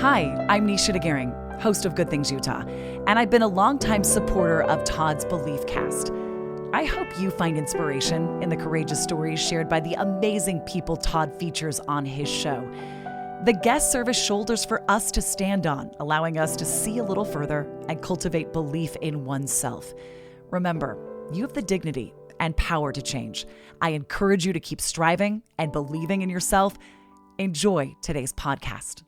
Hi, I'm Nisha DeGaring, host of Good Things Utah, and I've been a longtime supporter of Todd's Beliefcast. I hope you find inspiration in the courageous stories shared by the amazing people Todd features on his show. The guests serve as shoulders for us to stand on, allowing us to see a little further and cultivate belief in oneself. Remember, you have the dignity and power to change. I encourage you to keep striving and believing in yourself. Enjoy today's podcast.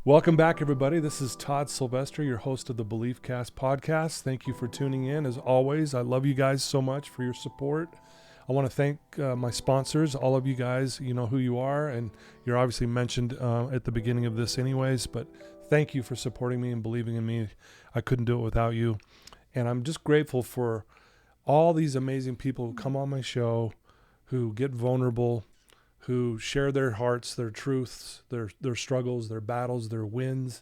Welcome back, everybody. This is Todd Sylvester, your host of the Beliefcast podcast. Thank you for tuning in. As always, I love you guys so much for your support. I want to thank my sponsors, all of you guys. You know who you are, and you're obviously mentioned at the beginning of this anyways, but thank you for supporting me and believing in me. I couldn't do it without you. And I'm just grateful for all these amazing people who come on my show, who get vulnerable, who share their hearts, their truths, their struggles, their battles, their wins.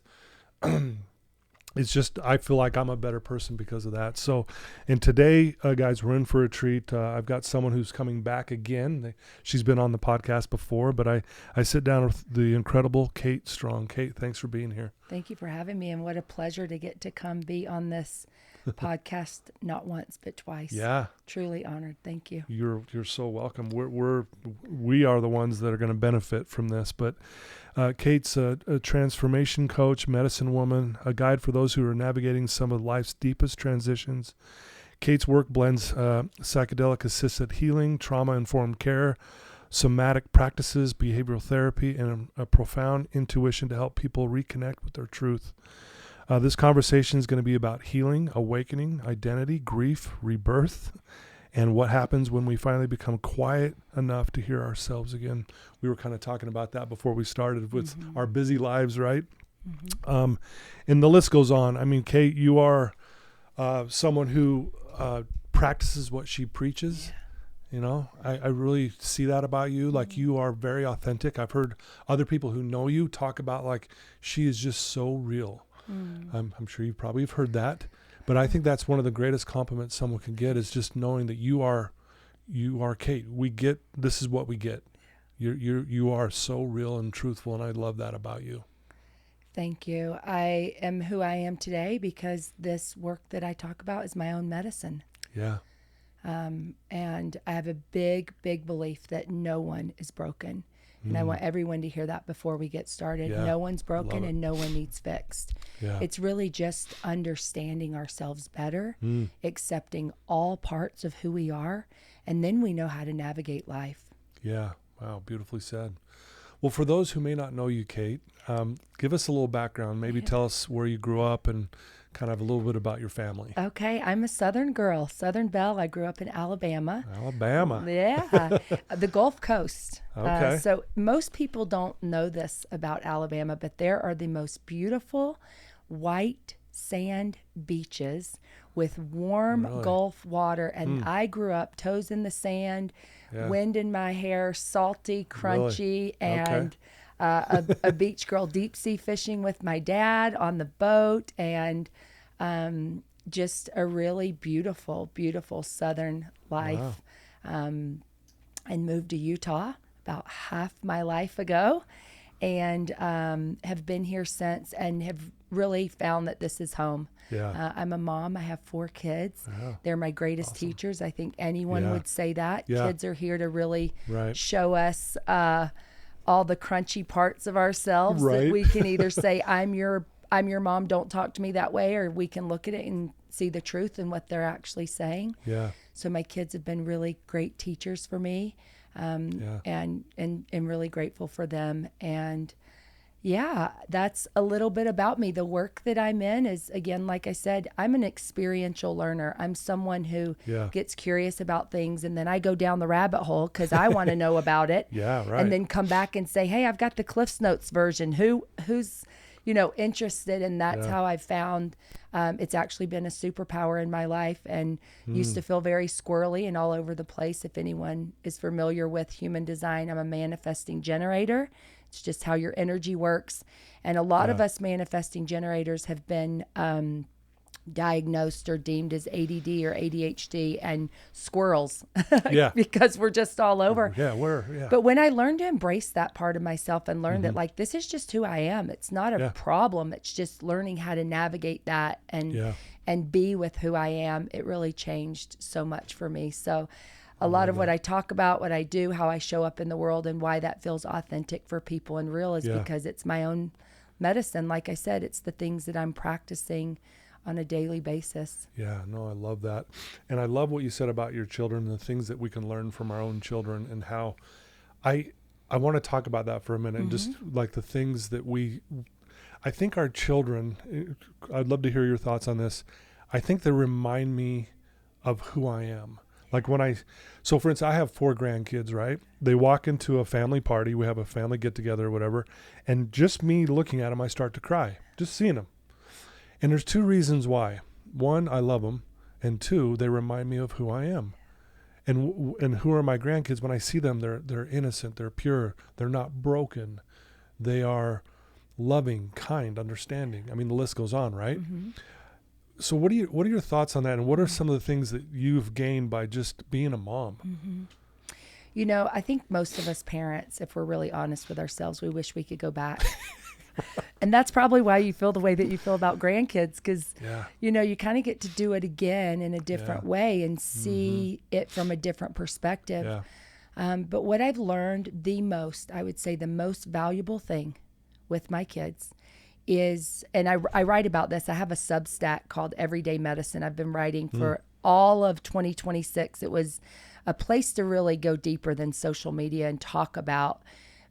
It's just, I feel like I'm a better person because of that. So, and today, guys, we're in for a treat. I've got someone who's coming back again. She's been on the podcast before, but I sit down with the incredible Kate Strong. Kate, thanks for being here. Thank you for having me, and what a pleasure to get to come be on this podcast, not once but twice. Yeah, truly honored. Thank you. You're so welcome. We are the ones that are going to benefit from this. But Kate's a transformation coach, medicine woman, a guide for those who are navigating some of life's deepest transitions. Kate's work blends psychedelic-assisted healing, trauma-informed care, somatic practices, behavioral therapy, and a profound intuition to help people reconnect with their truth. This conversation is going to be about healing, awakening, identity, grief, rebirth, and what happens when we finally become quiet enough to hear ourselves again. We were kind of talking about that before we started with our busy lives, right? Mm-hmm. And the list goes on. I mean, Kate, you are someone who practices what she preaches. Yeah. You know, I really see that about you. Like, you are very authentic. I've heard other people who know you talk about, like, she is just so real. I'm sure you probably have heard that, but I think that's one of the greatest compliments someone can get, is just knowing that you are Kate. This is what we get. You are so real and truthful, and I love that about you. Thank you. I am who I am today because this work that I talk about is my own medicine. Yeah. And I have a big belief that no one is broken. And I want everyone to hear that before we get started. Yeah. No one's broken and no one needs fixed. Yeah. It's really just understanding ourselves better, accepting all parts of who we are, and then we know how to navigate life. Yeah. Wow. Beautifully said. Well, for those who may not know you, Kate, give us a little background. Maybe tell us where you grew up and kind of a little bit about your family. Okay. I'm a Southern girl, Southern Belle. I grew up in Alabama. Alabama. Yeah. The Gulf Coast. Okay. So most people don't know this about Alabama, but there are the most beautiful white sand beaches with warm Gulf water. And I grew up toes in the sand, wind in my hair, salty, crunchy, and a beach girl, deep sea fishing with my dad on the boat, and just a really beautiful Southern life. Wow. And moved to Utah about half my life ago, and have been here since, and have really found that this is home. Yeah. I'm a mom. I have 4 kids. Yeah. They're my greatest teachers. I think anyone would say that. Yeah. Kids are here to really show us all the crunchy parts of ourselves that we can either say, I'm your mom, don't talk to me that way, or we can look at it and see the truth in what they're actually saying. Yeah. So my kids have been really great teachers for me, and really grateful for them. And that's a little bit about me. The work that I'm in is, again, like I said, I'm an experiential learner. I'm someone who gets curious about things, and then I go down the rabbit hole because I want to know about it. Yeah, right. And then come back and say, hey, I've got the Cliff's Notes version. Who's interested? And that's how I've found it's actually been a superpower in my life, and used to feel very squirrely and all over the place. If anyone is familiar with human design, I'm a manifesting generator. It's just how your energy works. And a lot of us manifesting generators have been diagnosed or deemed as ADD or ADHD and squirrels Yeah. because we're just all over. Yeah. But when I learned to embrace that part of myself and learned that like, this is just who I am. It's not a problem. It's just learning how to navigate that and be with who I am. It really changed so much for me. So a lot of what I talk about, what I do, how I show up in the world and why that feels authentic for people and real is because it's my own medicine. Like I said, it's the things that I'm practicing on a daily basis. Yeah, no, I love that. And I love what you said about your children and the things that we can learn from our own children, and how I want to talk about that for a minute. Just like the things that I think our children, I'd love to hear your thoughts on this. I think they remind me of who I am. Like so for instance, I have 4 grandkids, right? They walk into a family party. We have a family get together or whatever. And just me looking at them, I start to cry, just seeing them. And there's 2 reasons why. 1, I love them. And 2, they remind me of who I am. And who are my grandkids? When I see them, they're innocent, they're pure, they're not broken. They are loving, kind, understanding. I mean, the list goes on, right? So what are your thoughts on that? And what are some of the things that you've gained by just being a mom? You know, I think most of us parents, if we're really honest with ourselves, we wish we could go back. And that's probably why you feel the way that you feel about grandkids, because, you know, you kind of get to do it again in a different way and see it from a different perspective. But what I've learned the most, I would say the most valuable thing with my kids is, and I write about this, I have a Substack called Everyday Medicine. I've been writing for all of 2026. It was a place to really go deeper than social media and talk about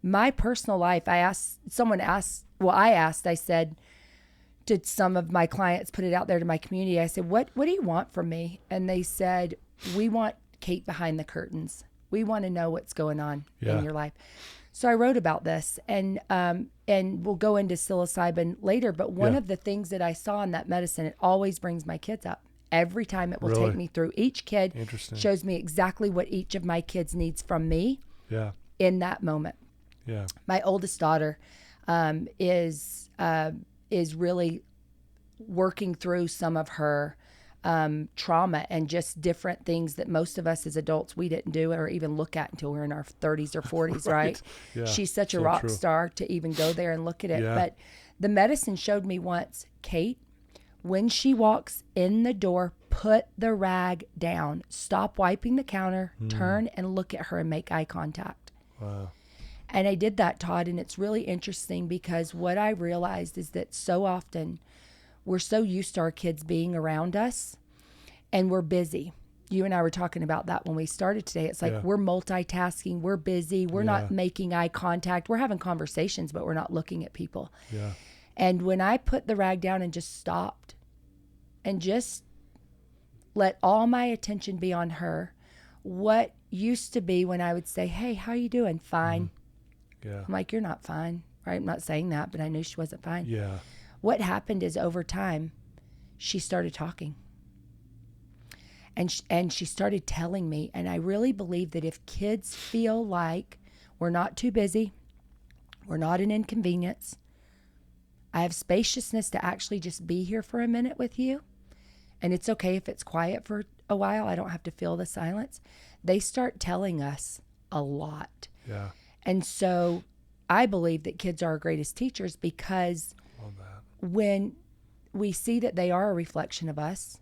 my personal life. I said to some of my clients, put it out there to my community. I said, what do you want from me? And they said, we want Kate behind the curtains. We want to know what's going on in your life. So I wrote about this, and we'll go into psilocybin later. But one of the things that I saw in that medicine, it always brings my kids up. Every time it will take me through. Each kid shows me exactly what each of my kids needs from me in that moment. My oldest daughter is really working through some of her trauma and just different things that most of us as adults, we didn't do or even look at until we're in our 30s or 40s, right? She's such a rock star to even go there and look at it. But the medicine showed me once, Kate, when she walks in the door, put the rag down, stop wiping the counter, turn and look at her and make eye contact. Wow. And I did that, Todd, and it's really interesting because what I realized is that so often we're so used to our kids being around us and we're busy. You and I were talking about that when we started today. It's like we're multitasking, we're busy, we're not making eye contact, we're having conversations, but we're not looking at people. And when I put the rag down and just stopped and just let all my attention be on her, what used to be when I would say, hey, how you doing? Fine. I'm like, you're not fine, right? I'm not saying that, but I knew she wasn't fine. What happened is over time, she started talking. And she started telling me, and I really believe that if kids feel like we're not too busy, we're not an inconvenience, I have spaciousness to actually just be here for a minute with you, and it's okay if it's quiet for a while, I don't have to feel the silence, they start telling us a lot. And so I believe that kids are our greatest teachers because when we see that they are a reflection of us,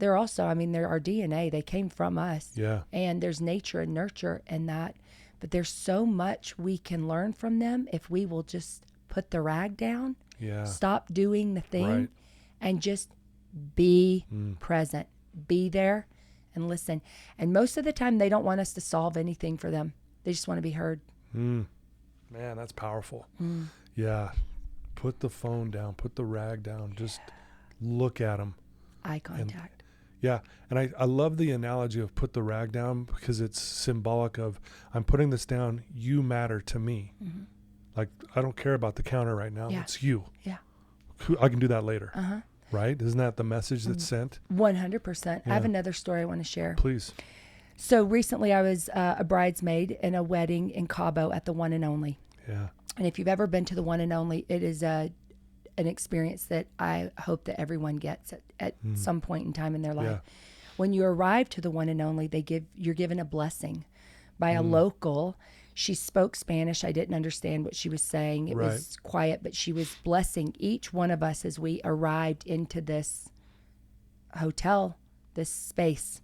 they're also, I mean, they're our DNA. They came from us. And there's nature and nurture in that. But there's so much we can learn from them if we will just put the rag down, stop doing the thing, and just be present, be there and listen. And most of the time, they don't want us to solve anything for them. They just want to be heard. Man, that's powerful. Put the phone down, put the rag down, just look at them. Eye contact. And I love the analogy of put the rag down because it's symbolic of I'm putting this down, you matter to me. Like, I don't care about the counter right now, it's you. I can do that later. Right? Isn't that the message that's sent? 100%. I have another story I want to share. Please. So recently I was a bridesmaid in a wedding in Cabo at the One and Only. And if you've ever been to the One and Only, it is an experience that I hope that everyone gets at some point in time in their life. Yeah. When you arrive to the one and only, you're given a blessing by a local. She spoke Spanish. I didn't understand what she was saying. It was quiet, but she was blessing each one of us as we arrived into this hotel, this space.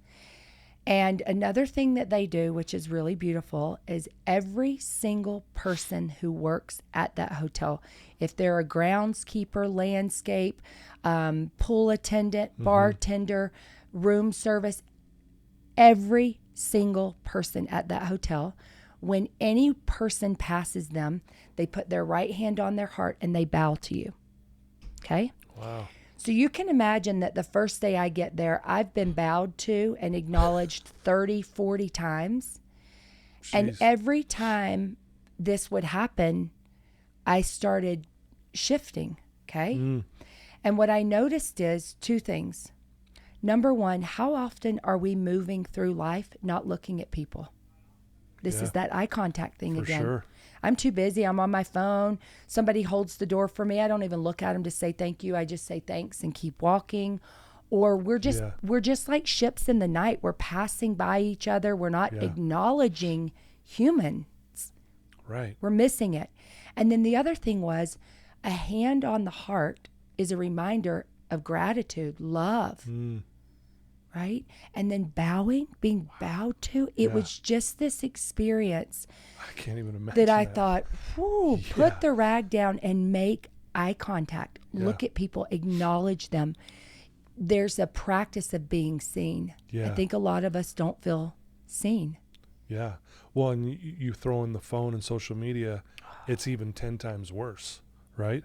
And another thing that they do, which is really beautiful, is every single person who works at that hotel, if they're a groundskeeper, landscape, pool attendant, bartender, room service, every single person at that hotel, when any person passes them, they put their right hand on their heart and they bow to you. Okay? Wow. So you can imagine that the first day I get there, I've been bowed to and acknowledged 30, 40 times. Jeez. And every time this would happen, I started shifting, okay? And what I noticed is two things. Number one, how often are we moving through life not looking at people? This is that eye contact thing For again. sure. I'm too busy. I'm on my phone. Somebody holds the door for me. I don't even look at them to say thank you. I just say thanks and keep walking. Or we're just like ships in the night. We're passing by each other. We're not acknowledging humans. Right. We're missing it. And then the other thing was a hand on the heart is a reminder of gratitude, love. Right? And then being bowed to, it was just this experience I can't even imagine that I thought, whoo, put the rag down and make eye contact. Look at people, acknowledge them. There's a practice of being seen. Yeah. I think a lot of us don't feel seen. Yeah. Well, and you throw in the phone and social media, it's even 10 times worse, right?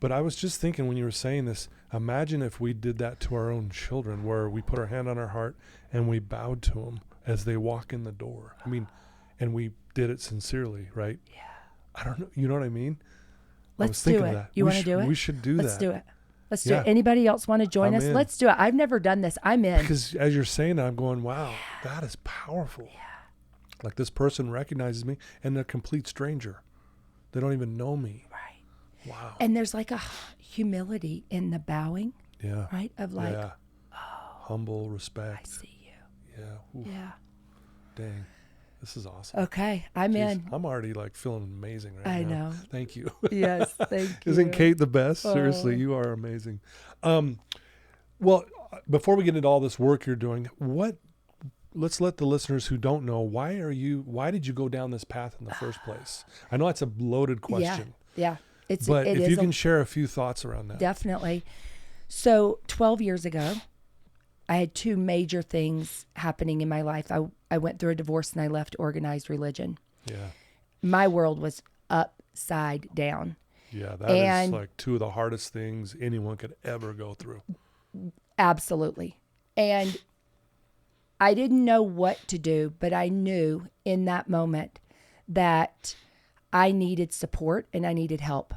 But I was just thinking when you were saying this, imagine if we did that to our own children, where we put our hand on our heart and we bowed to them as they walk in the door. I mean, and we did it sincerely, right? Yeah. I don't know. You know what I mean? Let's do it. You want to do it? We should do Let's that. do it. Let's do it. Anybody else want to join us? in. Let's do it. I've never done this. I'm in. Because as you're saying that, I'm going, wow, that is powerful. Yeah. Like this person recognizes me and they're a complete stranger. They don't even know me. Right. Wow. And there's like a humility in the bowing. Yeah. Right? Of like, humble respect. I see you. Yeah. Oof. Yeah. Dang. This is awesome. Okay. I'm in. I'm already like feeling amazing right now. I know. Thank you. Yes. Thank you. Isn't Kate the best? Seriously, you are amazing. Well, before we get into all this work you're doing, let's let the listeners who don't know, why did you go down this path in the first place? I know that's a loaded question. Yeah. But if you can share a few thoughts around that. Definitely. So 12 years ago, I had two major things happening in my life. I went through a divorce and I left organized religion. Yeah. My world was upside down. Yeah, that is like two of the hardest things anyone could ever go through. Absolutely. And I didn't know what to do, but I knew in that moment that I needed support and I needed help.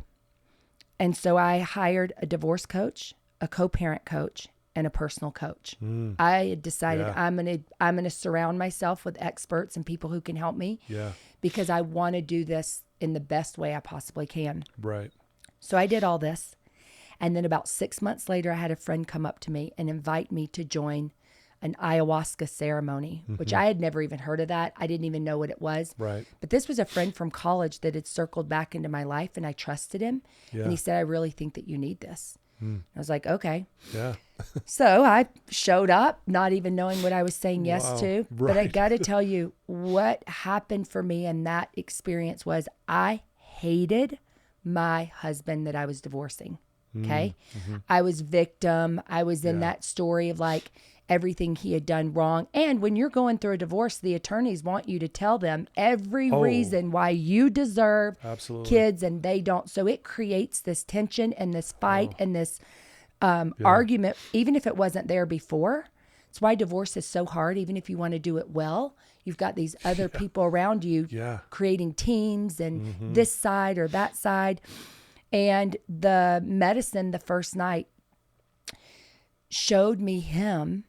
And so I hired a divorce coach, a co-parent coach, and a personal coach. I had decided I'm going to surround myself with experts and people who can help me. Yeah. Because I want to do this in the best way I possibly can. Right. So I did all this. And then about 6 months later, I had a friend come up to me and invite me to join an ayahuasca ceremony, which I had never even heard of that. I didn't even know what it was. Right. But this was a friend from college that had circled back into my life, and I trusted him. Yeah. And he said, I really think that you need this. I was like, okay. Yeah. So I showed up, not even knowing what I was saying yes to. Right. But I got to tell you, what happened for me in that experience was I hated my husband that I was divorcing. Okay. I was victim. I was in that story of like everything he had done wrong. And when you're going through a divorce, the attorneys want you to tell them every reason why you deserve kids and they don't. So it creates this tension and this fight and this argument, even if it wasn't there before. It's why divorce is so hard. Even if you want to do it well, you've got these other people around you creating teams and this side or that side. And the medicine the first night showed me him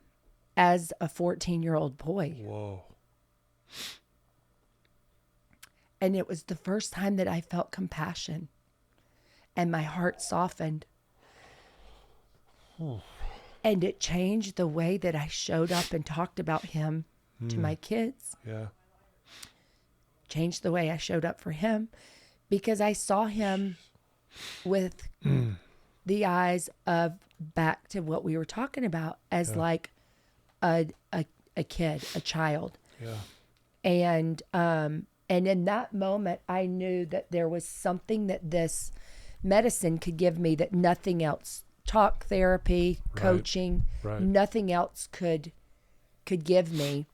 as a 14-year-old boy. Whoa. And it was the first time that I felt compassion and my heart softened. And it changed the way that I showed up and talked about him to my kids. Yeah. Changed the way I showed up for him because I saw him with the eyes of, back to what we were talking about, as like a kid, a child. Yeah. And in that moment, I knew that there was something that this medicine could give me that nothing else, talk therapy, coaching, nothing else could give me.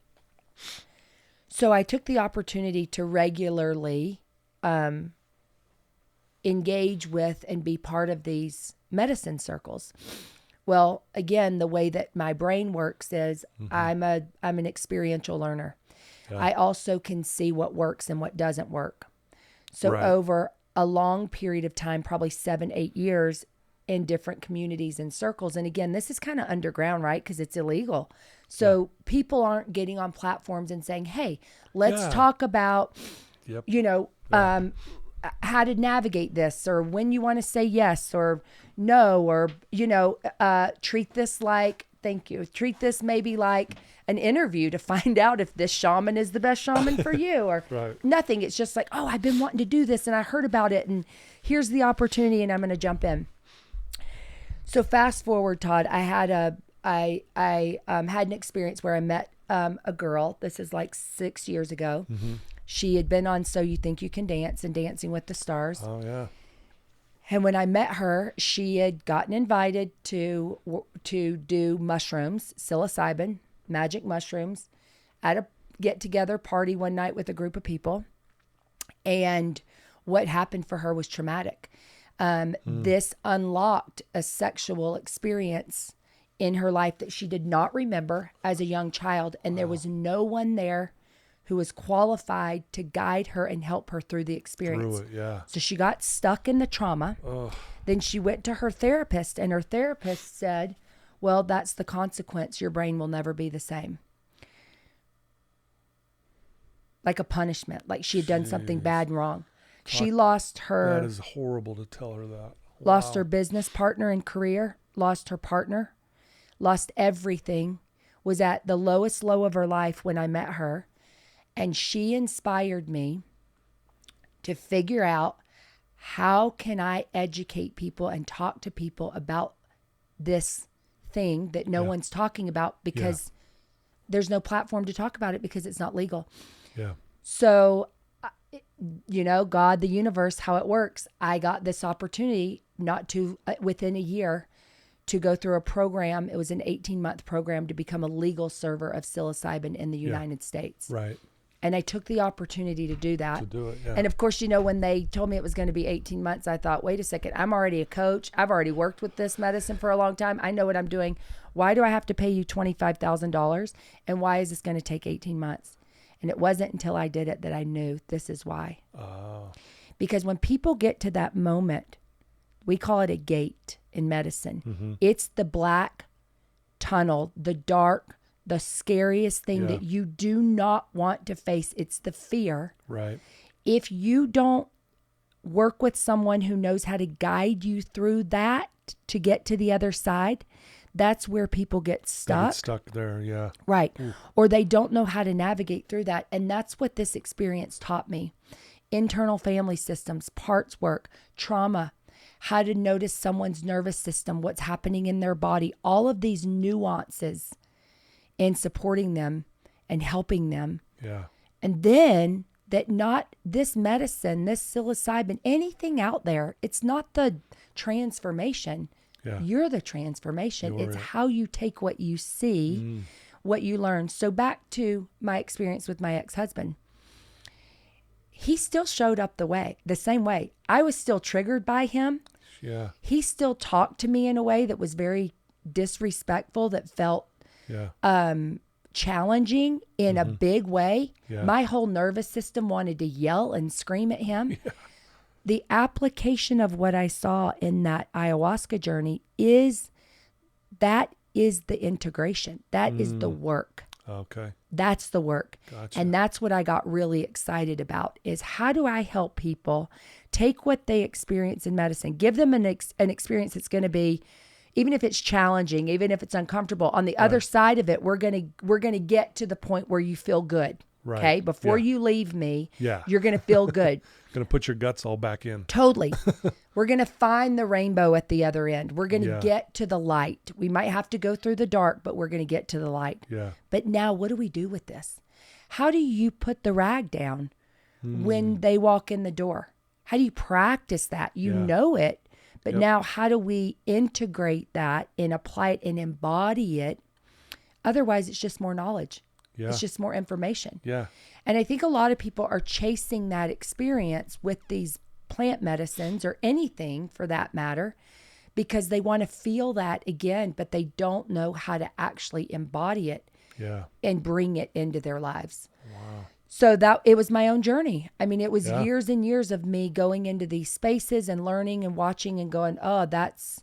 So I took the opportunity to regularly engage with and be part of these medicine circles. Well, again, the way that my brain works is I'm an experiential learner. Yeah. I also can see what works and what doesn't work. So over a long period of time, probably 7-8 years in different communities and circles. And again, this is kind of underground, right? Because it's illegal. So people aren't getting on platforms and saying, hey, let's talk about, how to navigate this, or when you want to say yes or no, or, treat this like, treat this maybe like an interview to find out if this shaman is the best shaman for you, or nothing. It's just like, oh, I've been wanting to do this and I heard about it and here's the opportunity and I'm going to jump in. So fast forward, Todd, I had an experience where I met a girl. This is like 6 years ago. She had been on So You Think You Can Dance and Dancing with the Stars. Oh, yeah. And when I met her, she had gotten invited to do mushrooms, psilocybin, magic mushrooms, at a get-together party one night with a group of people. And what happened for her was traumatic. This unlocked a sexual experience in her life that she did not remember as a young child. And there was no one there who was qualified to guide her and help her through the experience. Through it, yeah. So she got stuck in the trauma. Then she went to her therapist, and her therapist said, well, that's the consequence. Your brain will never be the same. Like a punishment, like she had done something bad and wrong. She lost her... That is horrible to tell her that. Lost her business partner and career, lost her partner, lost everything, was at the lowest low of her life when I met her. And she inspired me to figure out, how can I educate people and talk to people about this thing that no one's talking about, because there's no platform to talk about it because it's not legal. Yeah. So, God, the universe, how it works, I got this opportunity within a year to go through a program. It was an 18-month program to become a legal server of psilocybin in the United States. Right. And I took the opportunity to do that. To do it, yeah. And of course, when they told me it was going to be 18 months, I thought, wait a second, I'm already a coach. I've already worked with this medicine for a long time. I know what I'm doing. Why do I have to pay you $25,000? And why is this going to take 18 months? And it wasn't until I did it that I knew this is why. Because when people get to that moment, we call it a gate in medicine. It's the black tunnel, the dark, the scariest thing that you do not want to face. It's the fear. Right. If you don't work with someone who knows how to guide you through that to get to the other side, that's where people get stuck. They get stuck there, yeah. Right. Or they don't know how to navigate through that. And that's what this experience taught me. Internal family systems, parts work, trauma, how to notice someone's nervous system, what's happening in their body, all of these nuances in supporting them and helping them. Yeah. And then that not this medicine, this psilocybin, anything out there, it's not the transformation. Yeah. You're the transformation. It's how you take what you see, what you learn. So back to my experience with my ex-husband. He still showed up the same way. I was still triggered by him. Yeah. He still talked to me in a way that was very disrespectful, that felt challenging in a big way. Yeah. My whole nervous system wanted to yell and scream at him. Yeah. The application of what I saw in that ayahuasca journey is the integration. That is the work. Okay. That's the work. Gotcha. And that's what I got really excited about, is how do I help people take what they experience in medicine, give them an experience that's going to be, even if it's challenging, even if it's uncomfortable, on the other side of it, we're going to get to the point where you feel good. Right. Okay. Before you leave me, Yeah. you're going to feel good. Going to put your guts all back in. Totally. We're going to find the rainbow at the other end. We're going to get to the light. We might have to go through the dark, but we're going to get to the light. Yeah. But now what do we do with this? How do you put the rag down when they walk in the door? How do you practice that? You know it, but now how do we integrate that and apply it and embody it? Otherwise, it's just more knowledge. Yeah. It's just more information. Yeah. And I think a lot of people are chasing that experience with these plant medicines or anything for that matter, because they want to feel that again, but they don't know how to actually embody it and bring it into their lives. Wow. So that it was my own journey. I mean, it was years and years of me going into these spaces and learning and watching and going, oh, this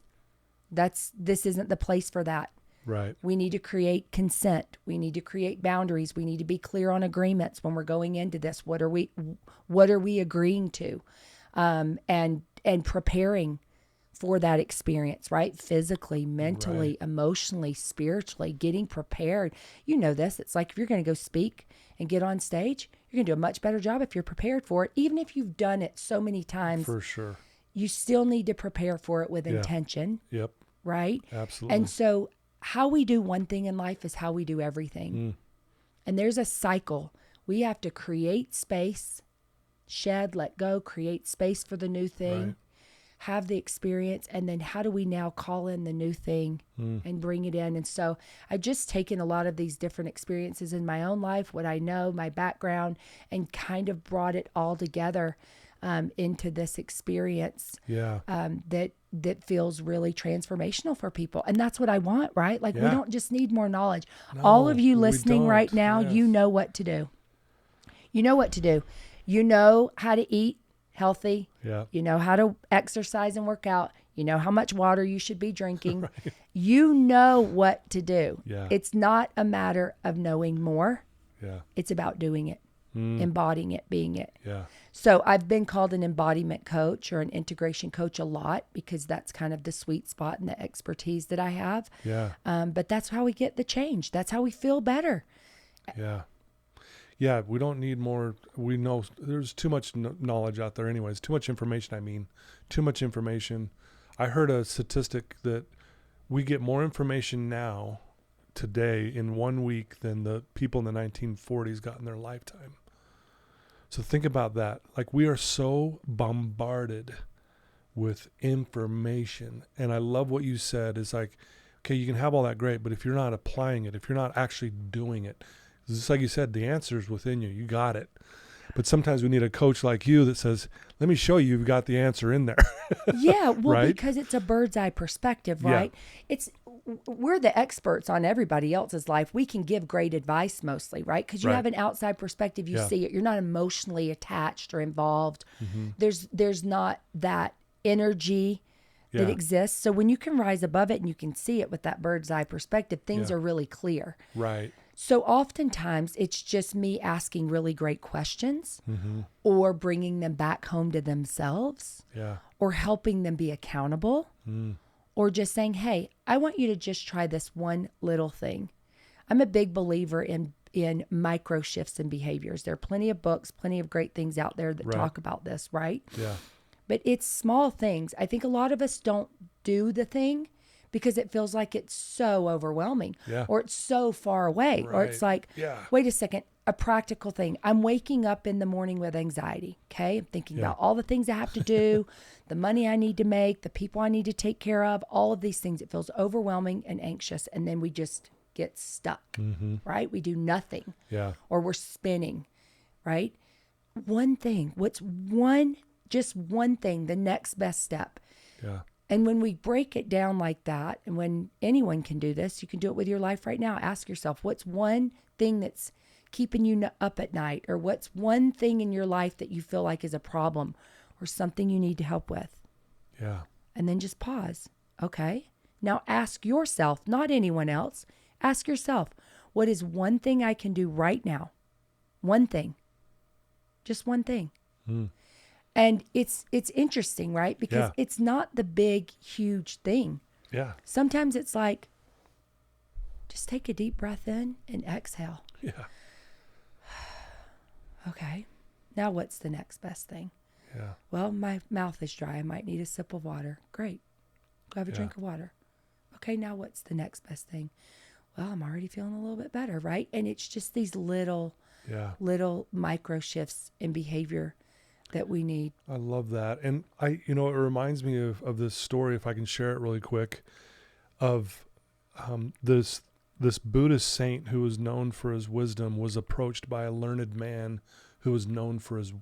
isn't the place for that. Right. We need to create consent. We need to create boundaries. We need to be clear on agreements when we're going into this. What are we agreeing to? And preparing for that experience, right? Physically, mentally, emotionally, spiritually, getting prepared. You know this. It's like if you're going to go speak and get on stage, you're going to do a much better job if you're prepared for it. Even if you've done it so many times. For sure. You still need to prepare for it with intention. Yep. Right? Absolutely. And so how we do one thing in life is how we do everything. And there's a cycle. We have to create space, shed, let go, create space for the new thing, have the experience, and then how do we now call in the new thing and bring it in? And so I've just taken a lot of these different experiences in my own life, what I know, my background, and kind of brought it all together into this experience that feels really transformational for people. And that's what I want, right? Like we don't just need more knowledge. No, all of you listening right now, you know what to do. You know what to do. You know how to eat healthy. Yeah. You know how to exercise and work out. You know how much water you should be drinking. You know what to do. Yeah. It's not a matter of knowing more. Yeah. It's about doing it, embodying it, being it. Yeah. So I've been called an embodiment coach or an integration coach a lot because that's kind of the sweet spot and the expertise that I have. Yeah. But that's how we get the change. That's how we feel better. Yeah. Yeah. We don't need more. We know there's too much knowledge out there anyways. Too much information. Too much information. I heard a statistic that we get more information now today in 1 week than the people in the 1940s got in their lifetime. So think about that. Like we are so bombarded with information. And I love what you said is like, okay, you can have all that great, but if you're not applying it, if you're not actually doing it, just like you said, the answer is within you. You got it. But sometimes we need a coach like you that says, let me show you you've got the answer in there. Yeah, well, right? because it's a bird's eye perspective, right? We're the experts on everybody else's life. We can give great advice mostly, right? Because you have an outside perspective. You see it. You're not emotionally attached or involved. There's not that energy that exists. So when you can rise above it and you can see it with that bird's eye perspective, things are really clear. Right. So oftentimes it's just me asking really great questions or bringing them back home to themselves or helping them be accountable or just saying, hey, I want you to just try this one little thing. I'm a big believer in micro shifts in behaviors. There are plenty of books, plenty of great things out there that talk about this, right? Yeah. But it's small things. I think a lot of us don't do the thing because it feels like it's so overwhelming or it's so far away or it's like, wait a second, a practical thing. I'm waking up in the morning with anxiety. Okay. I'm thinking about all the things I have to do, the money I need to make, the people I need to take care of, all of these things. It feels overwhelming and anxious. And then we just get stuck, right? We do nothing or we're spinning, right? One thing, just one thing, the next best step. Yeah. And when we break it down like that, and when anyone can do this, you can do it with your life right now. Ask yourself, what's one thing that's keeping you up at night? Or what's one thing in your life that you feel like is a problem or something you need to help with? Yeah. And then just pause. Okay. Now ask yourself, not anyone else. Ask yourself, what is one thing I can do right now? One thing. Just one thing. And it's interesting, right? Because it's not the big, huge thing. Yeah. Sometimes it's like, just take a deep breath in and exhale. Yeah. Okay. Now what's the next best thing? Yeah. Well, my mouth is dry. I might need a sip of water. Great. Go have a drink of water. Okay, now what's the next best thing? Well, I'm already feeling a little bit better, right? And it's just these little micro shifts in behavior that we need. I love that. And it reminds me of this story, if I can share it really quick, of this Buddhist saint who was known for his wisdom was approached by a learned man who was known for his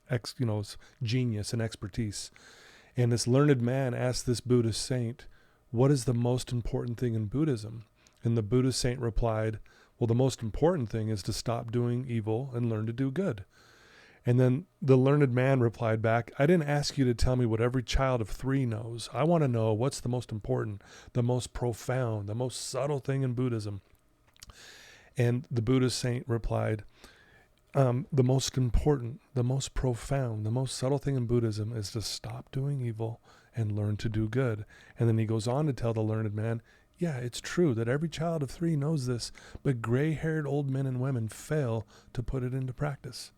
his genius and expertise. And this learned man asked this Buddhist saint, "What is the most important thing in Buddhism?" And the Buddhist saint replied, "Well, the most important thing is to stop doing evil and learn to do good." And then the learned man replied back, "I didn't ask you to tell me what every child of 3 knows. I want to know what's the most important, the most profound, the most subtle thing in Buddhism." And the Buddhist saint replied, "The most important, the most profound, the most subtle thing in Buddhism is to stop doing evil and learn to do good." And then he goes on to tell the learned man, "Yeah, it's true that every child of 3 knows this, but gray-haired old men and women fail to put it into practice."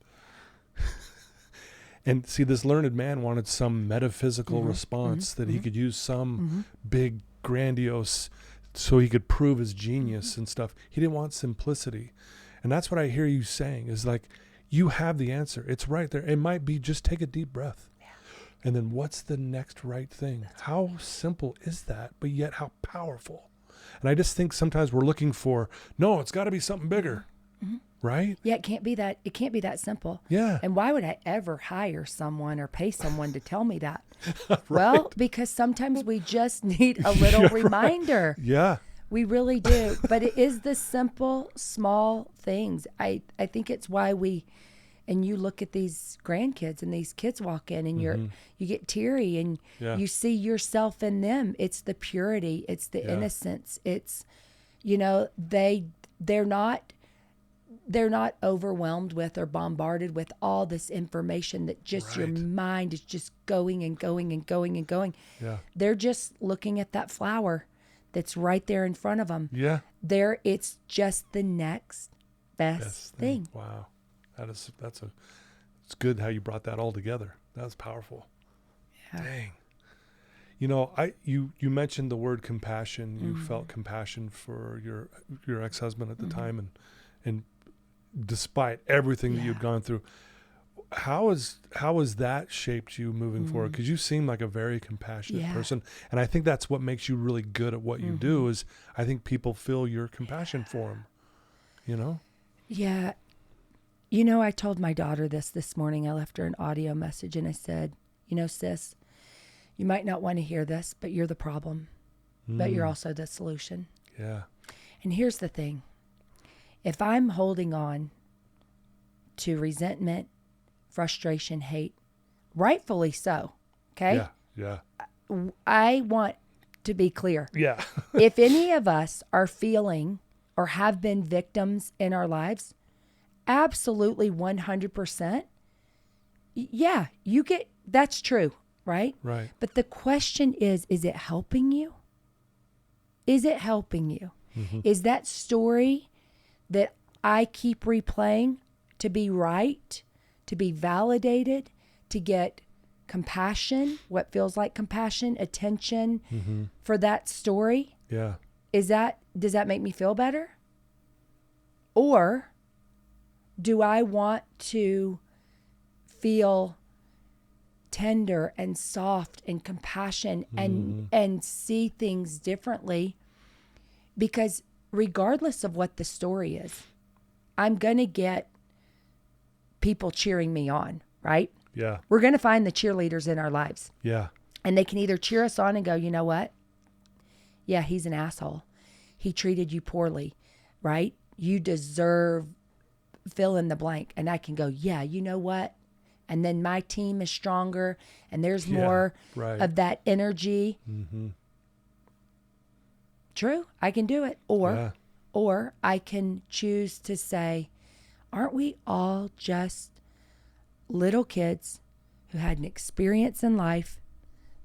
And see, this learned man wanted some metaphysical response that he could use some big, grandiose, so he could prove his genius and stuff. He didn't want simplicity. And that's what I hear you saying is like, you have the answer. It's right there. It might be just take a deep breath. Yeah. And then what's the next right thing? How simple is that, but yet how powerful? And I just think sometimes we're looking for, no, it's got to be something bigger. Right? Yeah, it can't be that simple. Yeah. And why would I ever hire someone or pay someone to tell me that? Right. Well, because sometimes we just need a little reminder. Right. Yeah. We really do. But it is the simple, small things. I think it's why and you look at these grandkids and these kids walk in and you get teary and you see yourself in them. It's the purity. It's the innocence. It's, they're not overwhelmed with or bombarded with all this information that just your mind is just going and going and going and going. Yeah. They're just looking at that flower that's right there in front of them. Yeah. It's just the next best thing. Wow. It's good how you brought that all together. That's powerful. Yeah. Dang. You mentioned the word compassion. You felt compassion for your ex-husband at the time and despite everything that you'd gone through. How has that shaped you moving forward? Because you seem like a very compassionate person. And I think that's what makes you really good at what you do is I think people feel your compassion for them, Yeah. I told my daughter this morning. I left her an audio message and I said, sis, you might not want to hear this, but you're the problem, but you're also the solution. Yeah. And here's the thing. If I'm holding on to resentment, frustration, hate, rightfully so, okay? Yeah. I want to be clear. Yeah. If any of us are feeling or have been victims in our lives, absolutely 100%, yeah, that's true, right? Right. But the question is it helping you? Is it helping you? Is that story that I keep replaying to be right, to be validated, to get compassion, what feels like compassion, attention for that story? Yeah. Does that make me feel better? Or do I want to feel tender and soft and compassion and see things differently? Because regardless of what the story is, I'm going to get people cheering me on, right? Yeah. We're going to find the cheerleaders in our lives. Yeah. And they can either cheer us on and go, you know what? Yeah, he's an asshole. He treated you poorly, right? You deserve fill in the blank. And I can go, yeah, you know what? And then my team is stronger and there's more of that energy. True, I can do it. Or I can choose to say, aren't we all just little kids who had an experience in life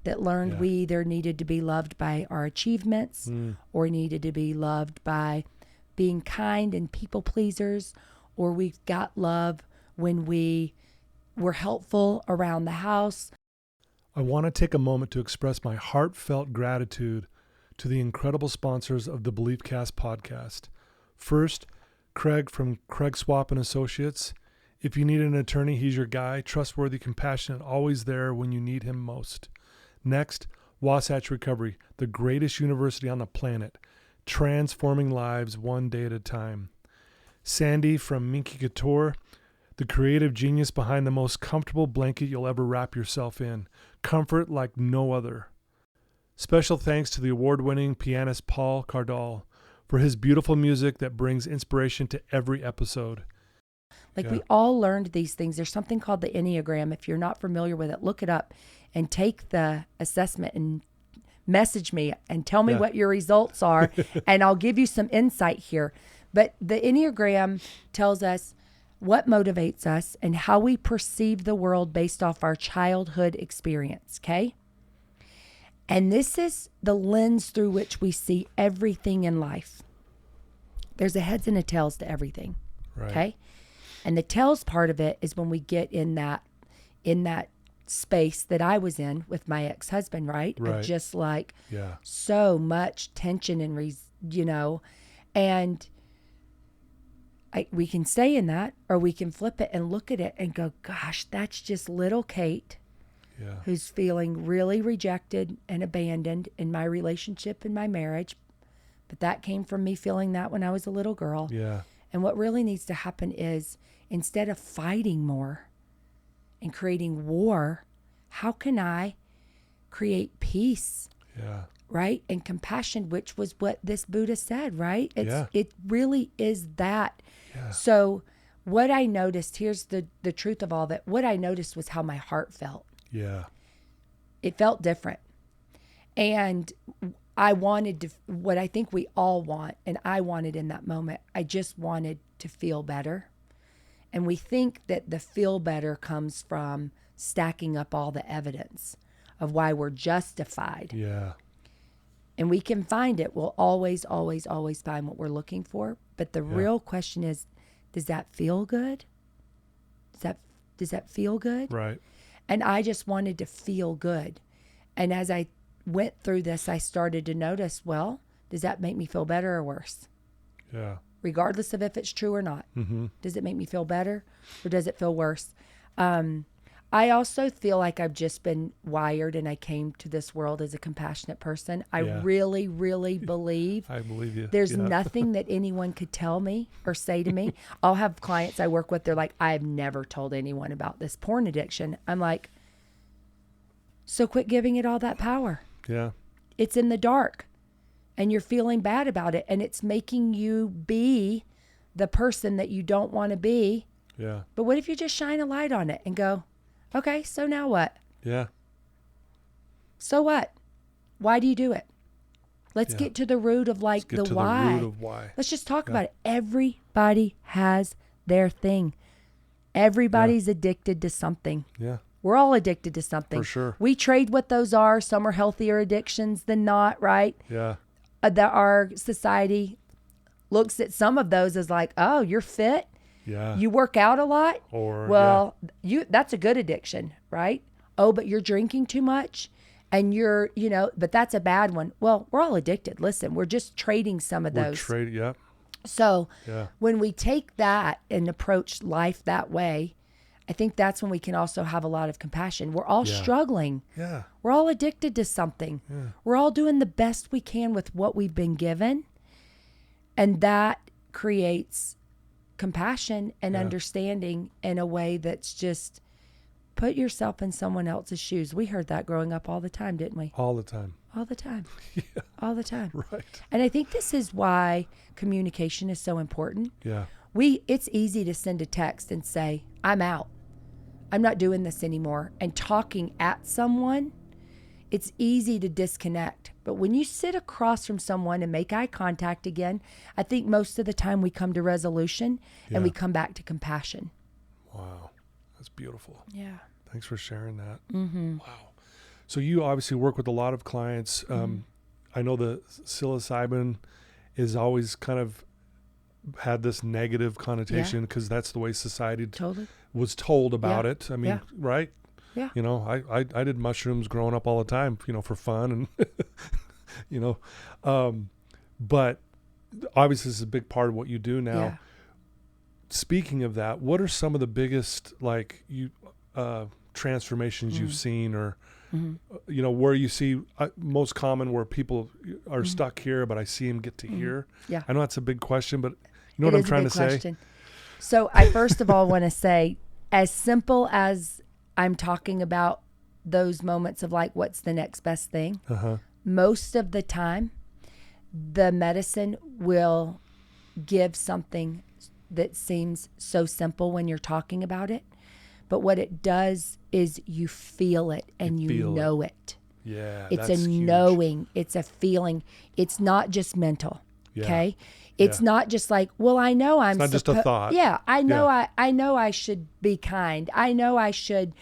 that learned we either needed to be loved by our achievements or needed to be loved by being kind and people pleasers, or we got love when we were helpful around the house. I want to take a moment to express my heartfelt gratitude to the incredible sponsors of the Beliefcast podcast. First, Craig from Craig Swap and Associates. If you need an attorney, he's your guy. Trustworthy, compassionate, always there when you need him most. Next, Wasatch Recovery, the greatest university on the planet, transforming lives one day at a time. Sandy from Minky Couture, the creative genius behind the most comfortable blanket you'll ever wrap yourself in. Comfort like no other. Special thanks to the award-winning pianist Paul Cardall for his beautiful music that brings inspiration to every episode. We all learned these things. There's something called the Enneagram. If you're not familiar with it, look it up and take the assessment and message me and tell me what your results are, and I'll give you some insight here. But the Enneagram tells us what motivates us and how we perceive the world based off our childhood experience, okay? And this is the lens through which we see everything in life. There's a heads and a tails to everything, okay? And the tails part of it is when we get in that space that I was in with my ex-husband, right? Of just like so much tension and, and we can stay in that, or we can flip it and look at it and go, gosh, that's just little Kate who's feeling really rejected and abandoned in my relationship, in my marriage. But that came from me feeling that when I was a little girl. Yeah. And what really needs to happen is, instead of fighting more and creating war, how can I create peace? Yeah. Right? And compassion, which was what this Buddha said, right? It really is that. Yeah. So what I noticed, here's the truth of all that. What I noticed was how my heart felt. Yeah. It felt different. And I wanted to, what I think we all want, and I wanted in that moment, I just wanted to feel better. And we think that the feel better comes from stacking up all the evidence of why we're justified. Yeah. And we can find it. We'll always, always, always find what we're looking for. But the real question is, does that feel good? Does that feel good? Right. And I just wanted to feel good. And as I went through this, I started to notice, well, does that make me feel better or worse? Yeah. Regardless of if it's true or not. Mm-hmm. Does it make me feel better or does it feel worse? I also feel like I've just been wired, and I came to this world as a compassionate person. I really, really believe. I believe you. There's nothing that anyone could tell me or say to me. I'll have clients I work with, they're like, I've never told anyone about this porn addiction. I'm like, so quit giving it all that power. Yeah. It's in the dark and you're feeling bad about it, and it's making you be the person that you don't want to be. Yeah. But what if you just shine a light on it and go, okay, so now what? Yeah. So what? Why do you do it? Let's get to the root of the why. The root of why. Let's just talk about it. Everybody has their thing. Everybody's addicted to something. Yeah. We're all addicted to something. For sure. We trade what those are. Some are healthier addictions than not, right? Yeah. That our society looks at some of those as like, oh, you're fit. Yeah. You work out a lot. Or that's a good addiction, right? Oh, but you're drinking too much and you're, but that's a bad one. Well, we're all addicted. Listen, we're just trading some of those. So when we take that and approach life that way, I think that's when we can also have a lot of compassion. We're all struggling. Yeah. We're all addicted to something. Yeah. We're all doing the best we can with what we've been given. And that creates compassion and understanding in a way that's just put yourself in someone else's shoes. We heard that growing up all the time, didn't we? All the time. All the time. Yeah. All the time. Right. And I think this is why communication is so important. Yeah. It's easy to send a text and say, I'm out. I'm not doing this anymore. And talking at someone, it's easy to disconnect. But when you sit across from someone and make eye contact again, I think most of the time we come to resolution and we come back to compassion. Wow. That's beautiful. Yeah. Thanks for sharing that. Mm-hmm. Wow. So you obviously work with a lot of clients. I know the psilocybin is always kind of had this negative connotation because that's the way society was told about it. I mean, right? Yeah. You know, I did mushrooms growing up all the time, you know, for fun and, you know, but obviously this is a big part of what you do now. Yeah. Speaking of that, what are some of the biggest transformations you've seen, or you know, where you see most common where people are stuck here, but I see them get to here? Yeah. I know that's a big question, but you know what I'm trying to say? So I first of all want to say, as simple as I'm talking about those moments of like, what's the next best thing? Most of the time, the medicine will give something that seems so simple when you're talking about it. But what it does is you feel it and you know it. Yeah, it's that's a huge. knowing, it's a feeling. It's not just mental. Yeah. Okay. It's not just like, well, I know I'm not just a thought. Yeah. I know I know I should be kind. I know I should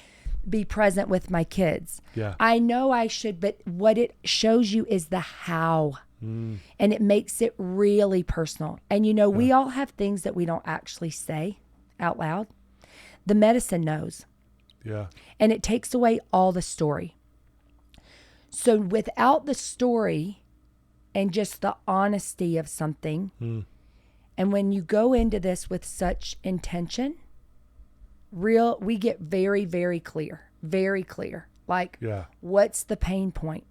be present with my kids. Yeah. I know I should, but what it shows you is the how. And it makes it really personal. And you know, we all have things that we don't actually say out loud. The medicine knows. Yeah. And it takes away all the story. So without the story and just the honesty of something, and when you go into this with such intention, we get very, very clear. Like, what's the pain point?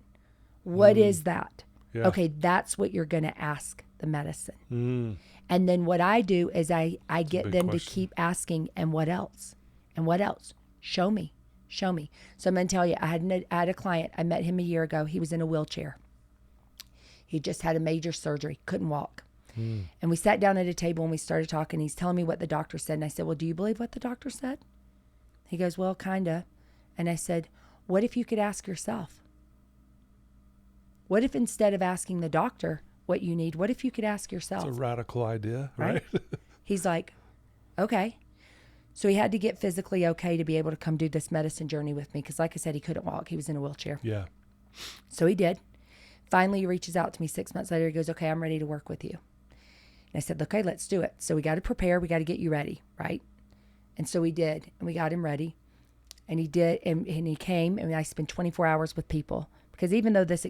What is that? Yeah. Okay, that's what you're going to ask the medicine. And then what I do is I get them to keep asking, and what else? And what else? Show me. So I'm going to tell you, I had a client. I met him a year ago. He was in a wheelchair. He just had a major surgery, couldn't walk. And we sat down at a table and we started talking. He's telling me what the doctor said. And I said, well, do you believe what the doctor said? He goes, well, kind of. And I said, what if you could ask yourself? What if instead of asking the doctor what you need, what if you could ask yourself? It's a radical idea, right? He's like, okay. So he had to get physically okay to be able to come do this medicine journey with me. Because like I said, he couldn't walk. He was in a wheelchair. Yeah. So he did. Finally, he reaches out to me 6 months later. He goes, okay, I'm ready to work with you. And I said, okay, let's do it. So we got to prepare. We got to get you ready, right? And so we did. And we got him ready. And he did. And he came. And I spent 24 hours with people. Because even though this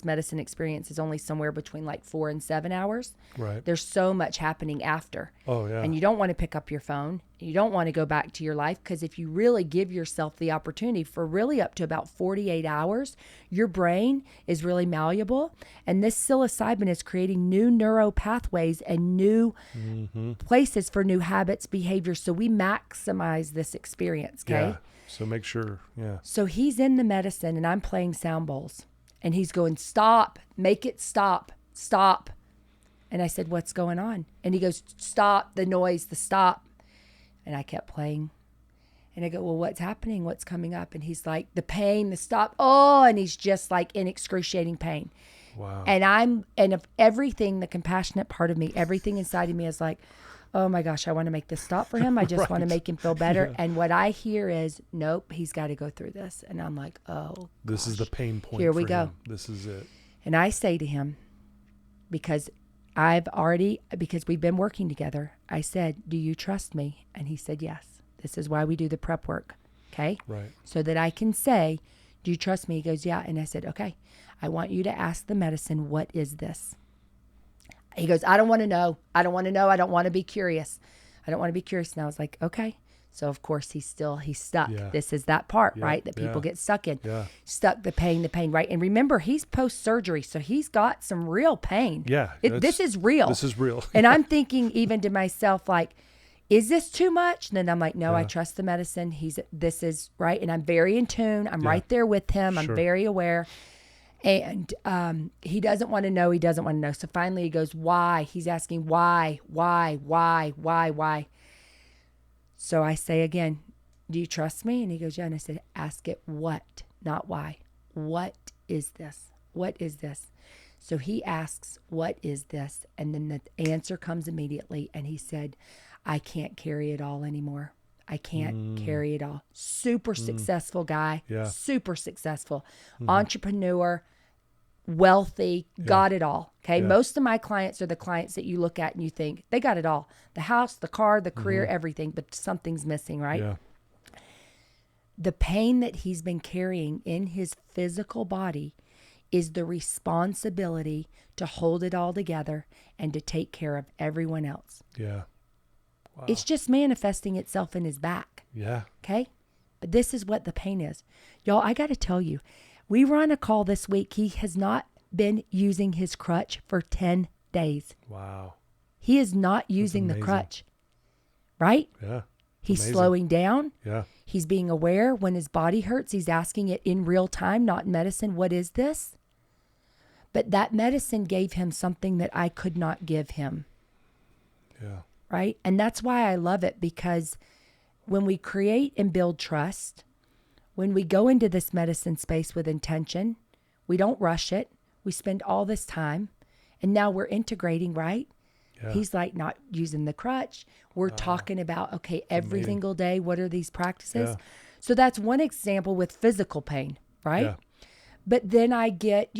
medicine experience is only somewhere between like 4 and 7 hours, right, there's so much happening after. Oh, yeah. And you don't want to pick up your phone. You don't want to go back to your life, because if you really give yourself the opportunity for really up to about 48 hours, your brain is really malleable. And this psilocybin is creating new neuro pathways and new places for new habits, behaviors. So we maximize this experience, okay? Yeah. So make sure, So he's in the medicine and I'm playing sound bowls. And he's going, stop, make it stop. And I said, what's going on? And he goes, stop, the noise, the stop. And I kept playing. And I go, well, what's happening? What's coming up? And he's like, the pain, the stop. Oh, and he's just like in excruciating pain. Wow. And of everything, the compassionate part of me, everything inside of me is like, oh my gosh, I want to make this stop for him. I just want to make him feel better. Yeah. And what I hear is, nope, he's got to go through this. And I'm like, oh, this is the pain point. Here we go. Him. This is it. And I say to him, because we've been working together, I said, do you trust me? And he said, yes. This is why we do the prep work. Okay. Right. So that I can say, do you trust me? He goes, yeah. And I said, okay, I want you to ask the medicine, what is this? He goes, I don't want to know. I don't want to know. I don't want to be curious. And I was like, okay. So of course he's stuck. Yeah. This is that part, right? That people get stuck in. Yeah. Stuck, the pain, right? And remember, he's post-surgery, so he's got some real pain. Yeah. This is real. This is real. And I'm thinking even to myself, like, is this too much? And then I'm like, no, I trust the medicine. This is right. And I'm very in tune. I'm right there with him. I'm very aware. And he doesn't want to know. So finally he goes, why? He's asking why? So I say again, do you trust me? And he goes, yeah. And I said, ask it what, not why. What is this? What is this? So he asks, what is this? And then the answer comes immediately. And he said, I can't carry it all anymore. I can't carry it all. Super successful guy, super successful, entrepreneur, wealthy, got it all. Okay. Most of my clients are the clients that you look at and you think they got it all. The house, the car, the career, everything, but something's missing, right? Yeah. The pain that he's been carrying in his physical body is the responsibility to hold it all together and to take care of everyone else. Yeah. Wow. It's just manifesting itself in his back. Yeah. Okay. But this is what the pain is. Y'all, I got to tell you, we were on a call this week. He has not been using his crutch for 10 days. Wow. He is not using the crutch. Right? Yeah. He's slowing down. Yeah. He's being aware when his body hurts. He's asking it in real time, not in medicine. What is this? But that medicine gave him something that I could not give him. Yeah. Right? And that's why I love it, because when we create and build trust, when we go into this medicine space with intention, we don't rush it. We spend all this time and now we're integrating, right? Yeah. He's like not using the crutch. We're talking about, okay, every single day, what are these practices? Yeah. So that's one example with physical pain, right? Yeah. But then I get,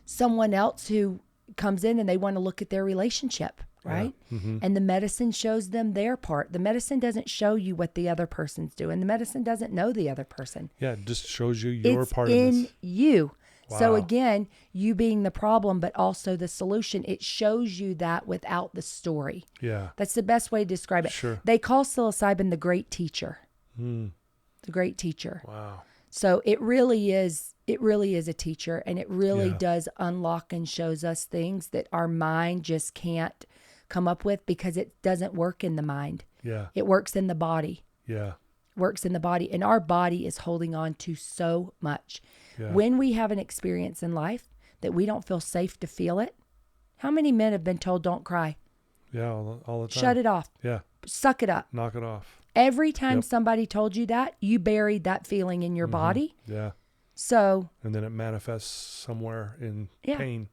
someone else who comes in and they want to look at their relationship, right? Yeah. Mm-hmm. And the medicine shows them their part. The medicine doesn't show you what the other person's doing. The medicine doesn't know the other person. Yeah, it just shows you your part of this. It's in you. Wow. So again, you being the problem, but also the solution. It shows you that without the story. Yeah. That's the best way to describe it. Sure. They call psilocybin the great teacher. The great teacher. Wow. So it really is a teacher, and it really does unlock and shows us things that our mind just can't come up with, because it doesn't work in the mind. Yeah. It works in the body. Yeah. Works in the body, and our body is holding on to so much. Yeah. When we have an experience in life that we don't feel safe to feel it, how many men have been told don't cry? Yeah, all the time. Shut it off. Yeah. Suck it up. Knock it off. Every time somebody told you that, you buried that feeling in your body. Yeah. So. And then it manifests somewhere in pain.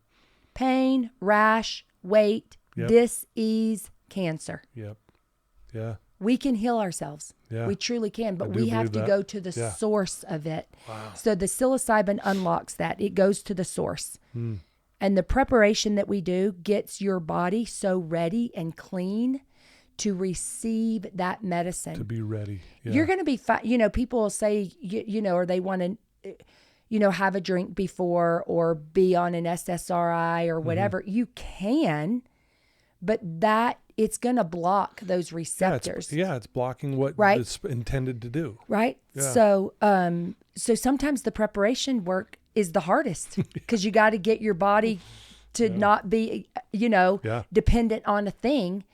Pain, rash, weight, dis-ease, cancer. Yep. Yeah. We can heal ourselves. Yeah. We truly can, but we have to go to the source of it. Wow. So the psilocybin unlocks that. It goes to the source. And the preparation that we do gets your body so ready and clean to receive that medicine. To be ready. Yeah. You're going to be fine. People will say, or they want to, have a drink before or be on an SSRI or whatever. You can, but that it's going to block those receptors. It's blocking what it's intended to do. Right. Yeah. So sometimes the preparation work is the hardest, because you got to get your body to not be, dependent on a thing,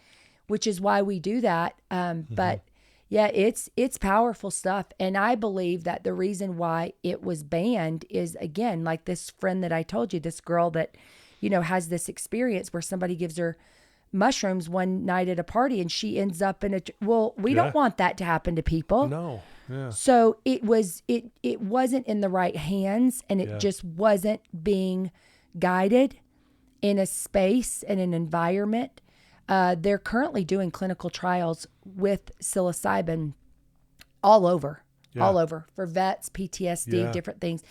which is why we do that. But it's powerful stuff. And I believe that the reason why it was banned is, again, like this friend that I told you, this girl that, has this experience where somebody gives her mushrooms one night at a party and she ends up in we don't want that to happen to people. No. Yeah. So it wasn't in the right hands, and it just wasn't being guided in a space and an environment. They're currently doing clinical trials with psilocybin all over for vets, PTSD, different things.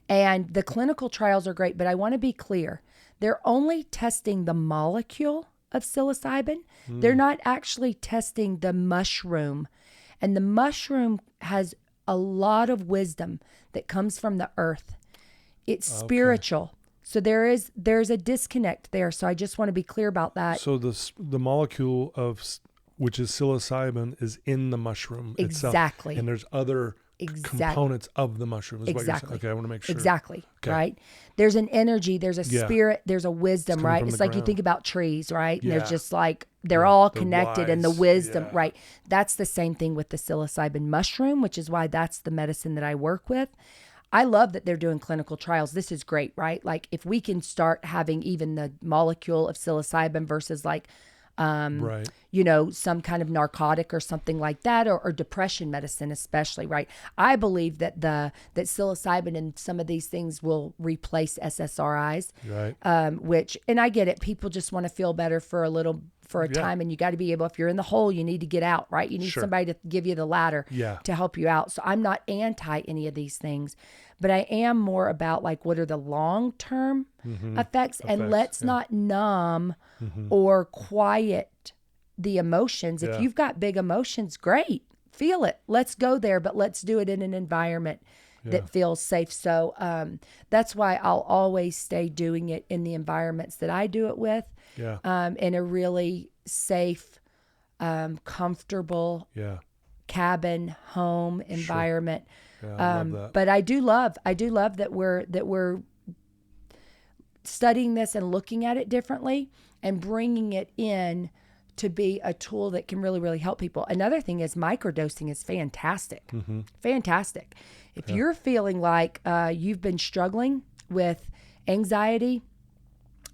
And the clinical trials are great, but I want to be clear. They're only testing the molecule of psilocybin. They're not actually testing the mushroom. And the mushroom has a lot of wisdom that comes from the earth. It's spiritual. So there's a disconnect there. So I just want to be clear about that. So the molecule which is psilocybin is in the mushroom itself. Exactly. And there's other components of the mushroom. Is what you're saying. Okay, I want to make sure. Exactly. Okay. Right. There's an energy, there's a spirit, there's a wisdom, right? It's like you think about trees, right? And they're just like, they're all connected, and the wisdom, right? That's the same thing with the psilocybin mushroom, which is why that's the medicine that I work with. I love that they're doing clinical trials. This is great, right? Like if we can start having even the molecule of psilocybin versus like, some kind of narcotic or something like that, or depression medicine especially, right? I believe that psilocybin and some of these things will replace SSRIs, right? And I get it. People just want to feel better for for a time, and you got to be able, if you're in the hole, you need to get out, right? You need somebody to give you the ladder to help you out. So I'm not anti any of these things, but I am more about like, what are the long-term effects? And let's not numb or quiet the emotions. If you've got big emotions, great, feel it. Let's go there, but let's do it in an environment that feels safe. So that's why I'll always stay doing it in the environments that I do it with, in a really safe, comfortable cabin, home environment. I love that. But I do love that we're studying this and looking at it differently and bringing it in to be a tool that can really, really help people. Another thing is microdosing is fantastic. Fantastic. If you're feeling like you've been struggling with anxiety,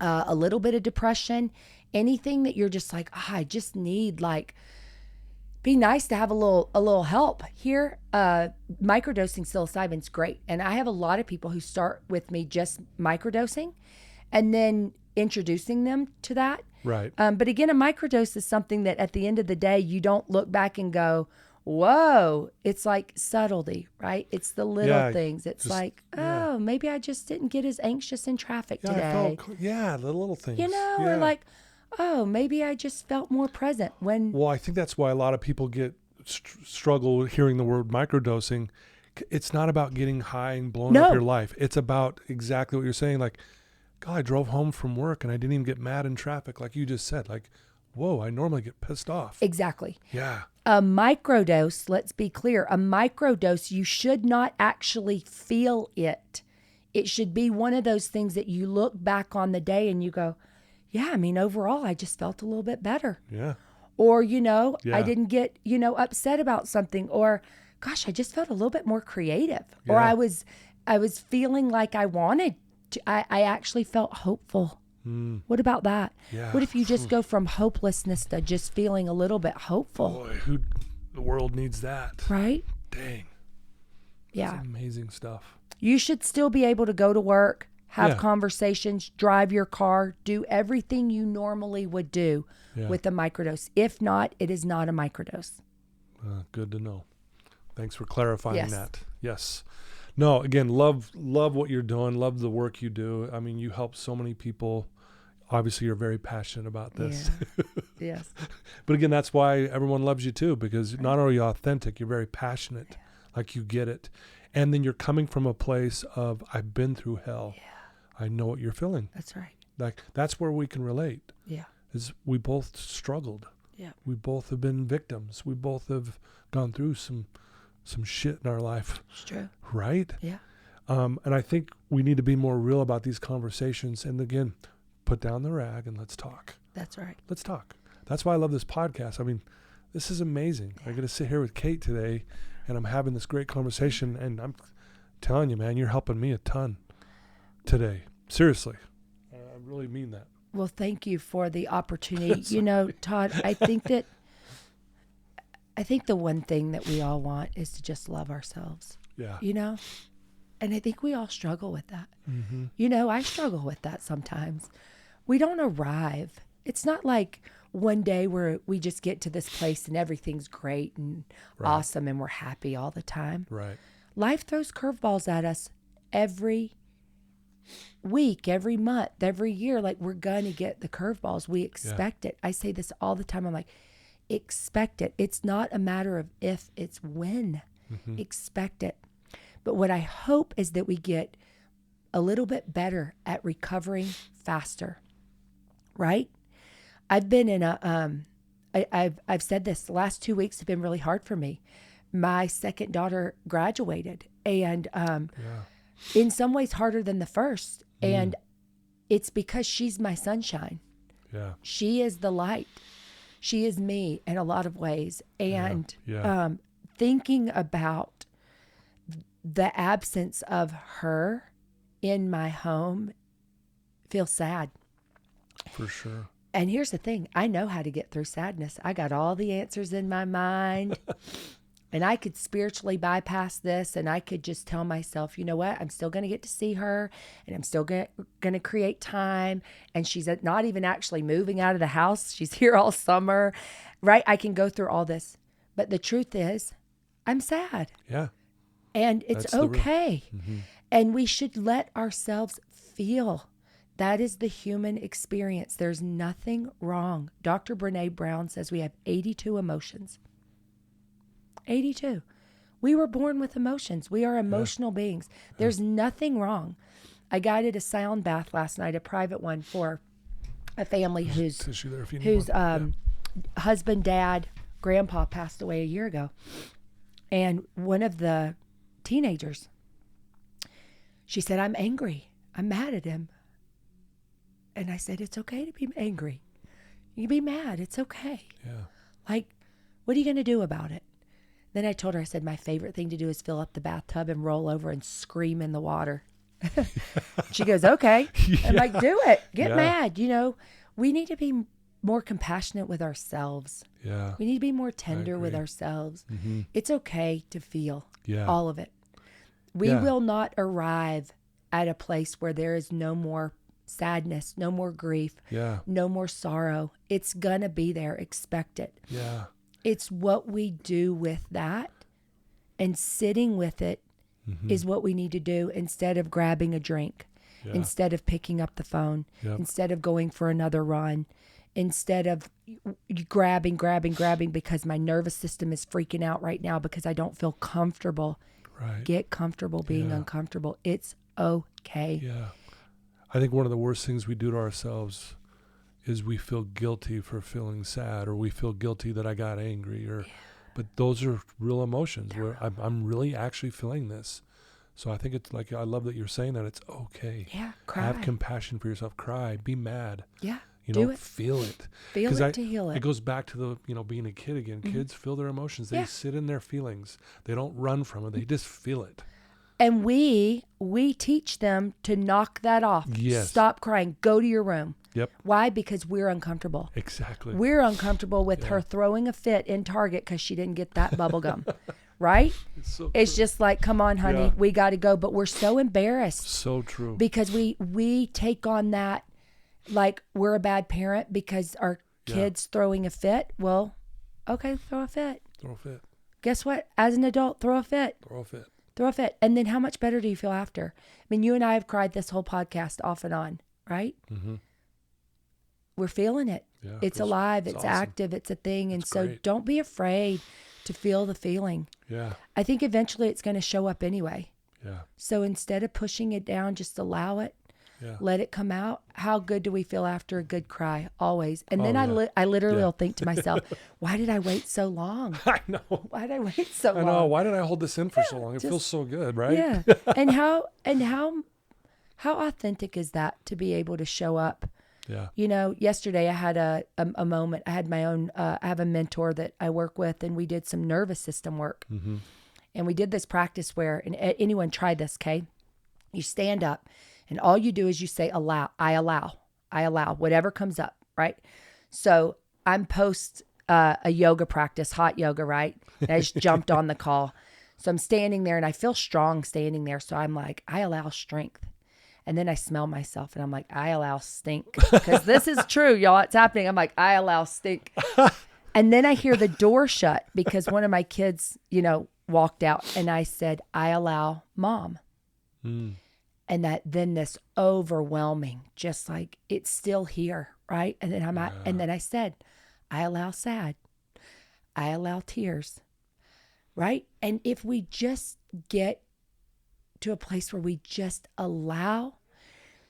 a little bit of depression, anything that you're just like, I just need, like, be nice to have a little help here. Microdosing psilocybin's great. And I have a lot of people who start with me just microdosing and then introducing them to that. Right. But again, a microdose is something that at the end of the day, you don't look back and go, whoa, it's like subtlety, right? It's the little things. It's just, like, oh, maybe I just didn't get as anxious in traffic today. The little things. You know, or like, oh, maybe I just felt more present when. Well, I think that's why a lot of people get struggle hearing the word microdosing. It's not about getting high and blowing up your life. It's about exactly what you're saying. Like, God, I drove home from work and I didn't even get mad in traffic. Like you just said, like, whoa, I normally get pissed off. Exactly. Yeah. A microdose, let's be clear, a microdose, you should not actually feel it. It should be one of those things that you look back on the day and you go, yeah, I mean, overall, I just felt a little bit better. Yeah. Or, I didn't get, upset about something. Or, gosh, I just felt a little bit more creative. Yeah. Or I was feeling like I wanted to, I actually felt hopeful. What about that? Yeah. What if you just go from hopelessness to just feeling a little bit hopeful? Boy, the world needs that. Right? Dang. Yeah. That's amazing stuff. You should still be able to go to work, have conversations, drive your car, do everything you normally would do with a microdose. If not, it is not a microdose. Good to know. Thanks for clarifying that. Yes. No, again, love what you're doing. Love the work you do. I mean, you help so many people. Obviously, you're very passionate about this. Yeah. Yes. But again, that's why everyone loves you too, because not only are you authentic, you're very passionate, like you get it. And then you're coming from a place of, I've been through hell. Yeah. I know what you're feeling. That's right. Like, that's where we can relate. Yeah. Is we both struggled. Yeah. We both have been victims. We both have gone through some shit in our life. It's true. Right? Yeah. And I think we need to be more real about these conversations. And again, put down the rag and let's talk. That's right. Let's talk. That's why I love this podcast. I mean, this is amazing. Yeah. I get to sit here with Kate today and I'm having this great conversation, and I'm telling you, man, you're helping me a ton today. Seriously. I really mean that. Well, thank you for the opportunity. Todd, I think the one thing that we all want is to just love ourselves. Yeah. And I think we all struggle with that. Mm-hmm. I struggle with that sometimes. We don't arrive. It's not like one day where we just get to this place and everything's great and awesome and we're happy all the time. Right. Life throws curveballs at us every week, every month, every year. Like, we're going to get the curveballs. We expect it. I say this all the time. I'm like, expect it. It's not a matter of if, it's when. Mm-hmm. Expect it. But what I hope is that we get a little bit better at recovering faster, right? I've been in I've said this, the last 2 weeks have been really hard for me. My second daughter graduated, and in some ways harder than the first. And it's because she's my sunshine. Yeah. She is the light. She is me in a lot of ways. And thinking about the absence of her in my home feels sad. For sure. And here's the thing. I know how to get through sadness. I got all the answers in my mind. And I could spiritually bypass this, and I could just tell myself, you know what? I'm still going to get to see her, and I'm still going to create time. And she's not even actually moving out of the house. She's here all summer, right? I can go through all this. But the truth is, I'm sad. Yeah. And it's okay. And we should let ourselves feel. That is the human experience. There's nothing wrong. Dr. Brene Brown says we have 82 emotions. 82. We were born with emotions. We are emotional beings. There's nothing wrong. I guided a sound bath last night, a private one for a family whose husband, dad, grandpa passed away a year ago. And one of the teenagers, she said, I'm angry. I'm mad at him. And I said, it's okay to be angry. You can be mad. It's okay. Yeah. Like, what are you going to do about it? Then I told her, I said, my favorite thing to do is fill up the bathtub and roll over and scream in the water. She goes, okay. I'm like, do it. Get mad. You know, we need to be more compassionate with ourselves. Yeah. We need to be more tender with ourselves. It's okay to feel all of it. We will not arrive at a place where there is no more sadness, no more grief, no more sorrow. It's going to be there. Expect it. Yeah. It's what we do with that, and sitting with it is what we need to do instead of grabbing a drink, instead of picking up the phone, instead of going for another run, instead of grabbing because my nervous system is freaking out right now because I don't feel comfortable. Right. Get comfortable being uncomfortable. It's okay. Yeah. I think one of the worst things we do to ourselves is we feel guilty for feeling sad, or we feel guilty that I got angry, but those are real emotions where I'm really actually feeling this. So I think it's like, I love that you're saying that it's okay. Yeah. Cry. Have compassion for yourself. Cry, be mad. Yeah. Do it. Feel it. Feel it to heal it. It goes back to the, being a kid again. Kids feel their emotions. They sit in their feelings. They don't run from it. They just feel it. And we teach them to knock that off. Yes. Stop crying. Go to your room. Yep. Why? Because we're uncomfortable. Exactly. We're uncomfortable with her throwing a fit in Target because she didn't get that bubble gum. Right? It's just like, come on, honey, we got to go. But we're so embarrassed. So true. Because we take on that like we're a bad parent because our kid's throwing a fit. Well, okay, throw a fit. Throw a fit. Guess what? As an adult, throw a fit. Throw a fit. Throw a fit. And then how much better do you feel after? I mean, you and I have cried this whole podcast off and on, right? Mm-hmm. We're feeling it. Yeah, it's alive. It's awesome. Active. It's a thing. And so don't be afraid to feel the feeling. Yeah. I think eventually it's going to show up anyway. Yeah. So instead of pushing it down, just allow it. Yeah. Let it come out. How good do we feel after a good cry? Always. And then I literally will think to myself, why did I wait so long? I know. Why did I wait so long? I know. Why did I hold this in for so long? It feels so good, right? Yeah. and how authentic is that to be able to show up? Yeah. You know, yesterday I had a moment. I had my own, I have a mentor that I work with, and we did some nervous system work. Mm-hmm. And we did this practice where, and anyone try this, okay? You stand up. And all you do is you say, I allow, whatever comes up, right? So I'm post a yoga practice, hot yoga, right? And I just jumped on the call. So I'm standing there and I feel strong standing there. So I'm like, I allow strength. And then I smell myself and I'm like, I allow stink. Because this is true, y'all. It's happening. I'm like, I allow stink. And then I hear the door shut because one of my kids, walked out. And I said, I allow mom. Mm. And then this overwhelming, just like it's still here, right? And then and then I said, I allow sad, I allow tears, right? And if we just get to a place where we just allow,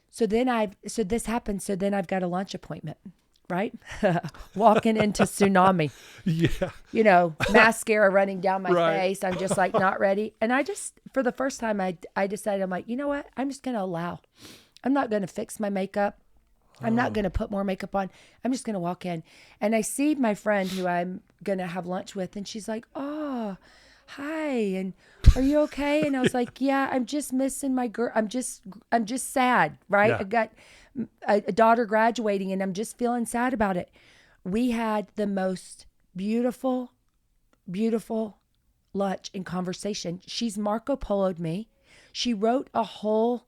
so this happens. So then I've got a lunch appointment, right? Walking into tsunami. Yeah. Mascara running down my face. I'm just like not ready. And I just, for the first time, I decided, I'm like, you know what? I'm just going to allow. I'm not going to fix my makeup. I'm not going to put more makeup on. I'm just going to walk in. And I see my friend who I'm going to have lunch with. And she's like, oh, hi. And are you okay? And I was like, yeah, I'm just missing my girl. I'm just sad, right? Yeah. I got a daughter graduating and I'm just feeling sad about it. We had the most beautiful lunch and conversation. She's Marco Polo'd me. She wrote a whole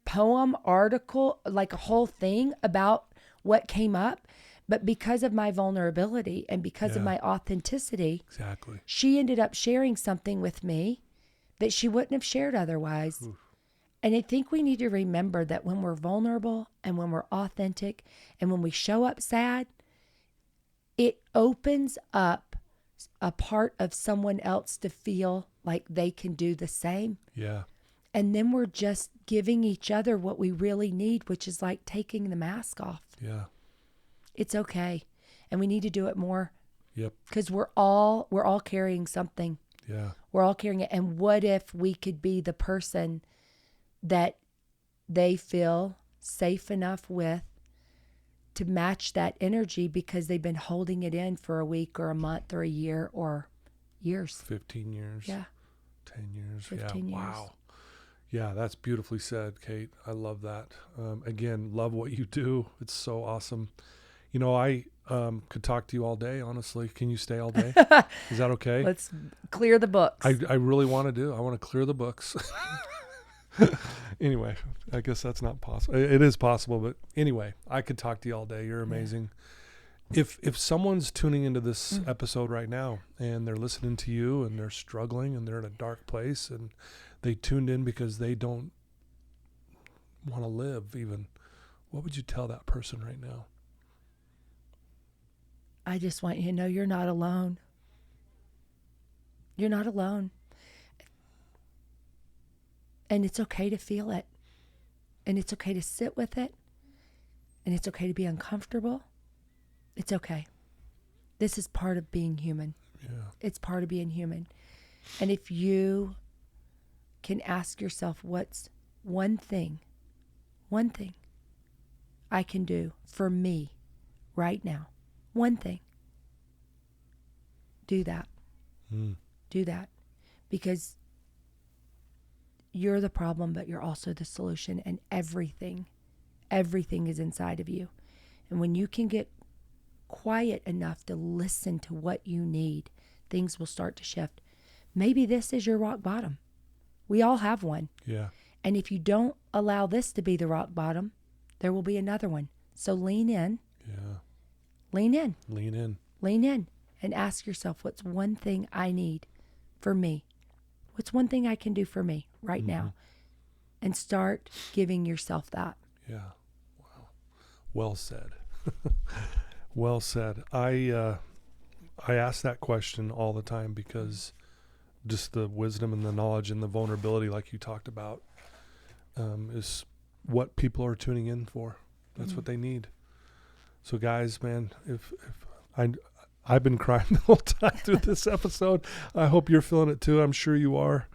poem, article, like a whole thing about what came up. But because of my vulnerability and because of my authenticity, exactly, she ended up sharing something with me that she wouldn't have shared otherwise. Oof. And I think we need to remember that when we're vulnerable and when we're authentic and when we show up sad, it opens up a part of someone else to feel like they can do the same. Yeah. And then we're just giving each other what we really need, which is like taking the mask off. Yeah. It's okay. And we need to do it more. Yep. Because we're all carrying something. Yeah. We're all carrying it. And what if we could be the person that they feel safe enough with to match that energy because they've been holding it in for a week or a month or a year or years. 15 years. Yeah. 10 years. 15 yeah. years. Wow. Yeah, that's beautifully said, Kate. I love that. Again, love what you do. It's so awesome. You know, I could talk to you all day, honestly. Can you stay all day? Is that okay? Let's clear the books. I really want to I want to clear the books. Anyway, I guess that's not possible. It is possible, but anyway, I could talk to you all day. You're amazing. Yeah. If someone's tuning into this episode right now and they're listening to you and they're struggling and they're in a dark place and they tuned in because they don't want to live even, what would you tell that person right now? I just want you to know you're not alone. You're not alone. And it's okay to feel it. And it's okay to sit with it. And it's okay to be uncomfortable. It's okay. This is part of being human. Yeah. It's part of being human. And if you can ask yourself, what's one thing I can do for me right now? One thing. Do that. Do that. Because you're the problem, but you're also the solution, and everything is inside of you. And when you can get quiet enough to listen to what you need, things will start to shift. Maybe this is your rock bottom. We all have one. Yeah. And if you don't allow this to be the rock bottom, there will be another one. So lean in. Yeah. Lean in. Lean in. Lean in and ask yourself, what's one thing I need for me? What's one thing I can do for me right now? And start giving yourself that. Yeah. Wow. Well said. Well said. I ask that question all the time because just the wisdom and the knowledge and the vulnerability, like you talked about, is what people are tuning in for. That's what they need. So guys, man, if I've been crying the whole time through this episode. I hope you're feeling it too. I'm sure you are.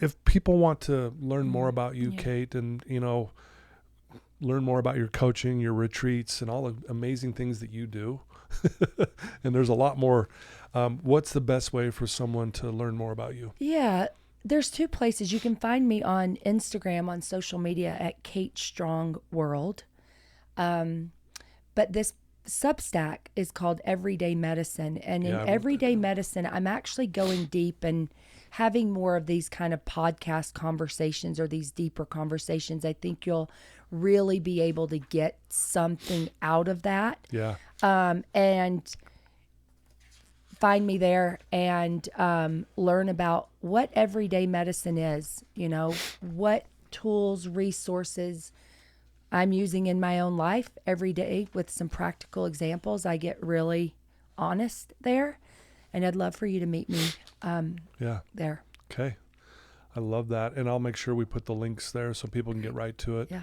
If people want to learn more about you, Kate, and, you know, learn more about your coaching, your retreats, and all the amazing things that you do, and there's a lot more, what's the best way for someone to learn more about you? Yeah, there's two places. You can find me on Instagram, on social media at Kate Strong World. But this Substack is called Everyday Medicine. And in Everyday Medicine, I'm actually going deep and having more of these kind of podcast conversations or these deeper conversations. I think you'll really be able to get something out of that. Yeah. And find me there and learn about what everyday medicine is, you know, what tools, resources I'm using in my own life every day with some practical examples. I get really honest there, and I'd love for you to meet me there. Okay. I love that. And I'll make sure we put the links there so people can get right to it. Yeah.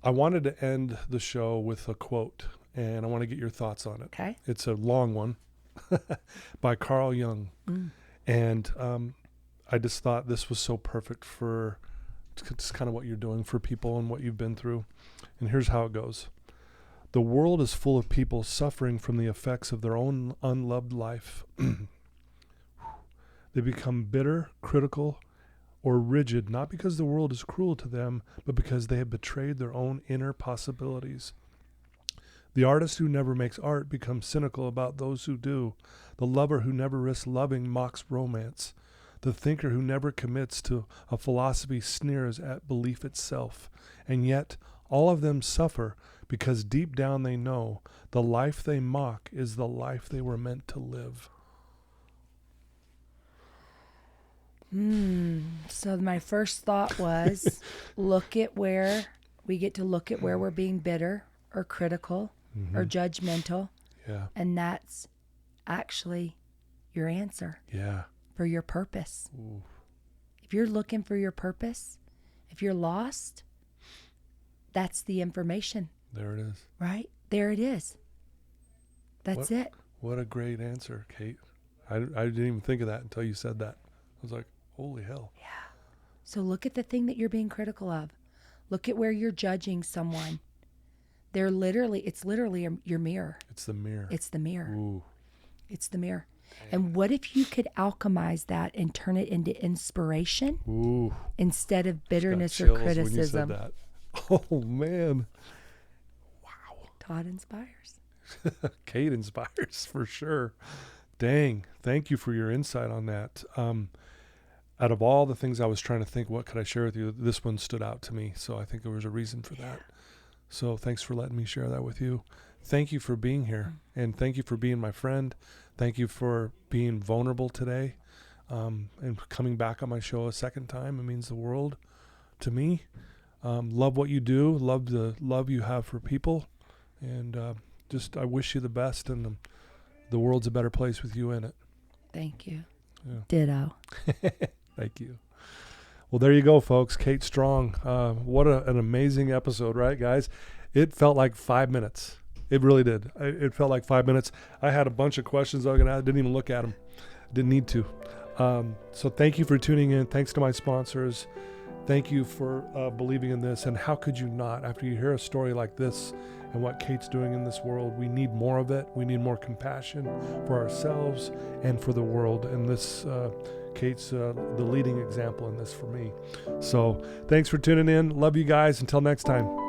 I wanted to end the show with a quote, and I want to get your thoughts on it. Okay. It's a long one by Carl Jung. And I just thought this was so perfect for it's kind of what you're doing for people and what you've been through. And here's how it goes. The world is full of people suffering from the effects of their own unloved life. They become bitter, critical, or rigid, not because the world is cruel to them, but because they have betrayed their own inner possibilities. The artist who never makes art becomes cynical about those who do. The lover who never risks loving mocks romance. The thinker who never commits to a philosophy sneers at belief itself. And yet, all of them suffer because deep down they know the life they mock is the life they were meant to live. So my first thought was, look at where we're being bitter or critical or judgmental. Yeah. And that's actually your answer Yeah. for your purpose. Ooh. If you're looking for your purpose, if you're lost, that's the information. There it is. Right? There it is. That's it. What a great answer, Kate. I didn't even think of that until you said that. I was like, holy hell. Yeah. So look at the thing that you're being critical of. Look at where you're judging someone. It's literally your mirror. It's the mirror. It's the mirror. Ooh. It's the mirror. And what if you could alchemize that and turn it into inspiration Ooh. instead of bitterness or Got chills criticism? when you said that. Oh, man. Wow. Todd inspires. Kate inspires for sure. Dang. Thank you for your insight on that. Out of all the things I was trying to think, what could I share with you? This one stood out to me. So I think there was a reason for that. So thanks for letting me share that with you. Thank you for being here. And thank you for being my friend. Thank you for being vulnerable today. And coming back on my show a second time. It means the world to me. Love what you do. Love the love you have for people. And I wish you the best. And the world's a better place with you in it. Thank you. Yeah. Ditto. Thank you. Well, there you go, folks. Kate Strong. What an amazing episode, right, guys? It felt like 5 minutes. It really did. It felt like 5 minutes. I had a bunch of questions I was going to ask. Didn't even look at them. Didn't need to. So thank you for tuning in. Thanks to my sponsors. Thank you for believing in this. And how could you not? After you hear a story like this and what Kate's doing in this world, we need more of it. We need more compassion for ourselves and for the world. And this Kate's the leading example in this for me. So thanks for tuning in. Love you guys. Until next time.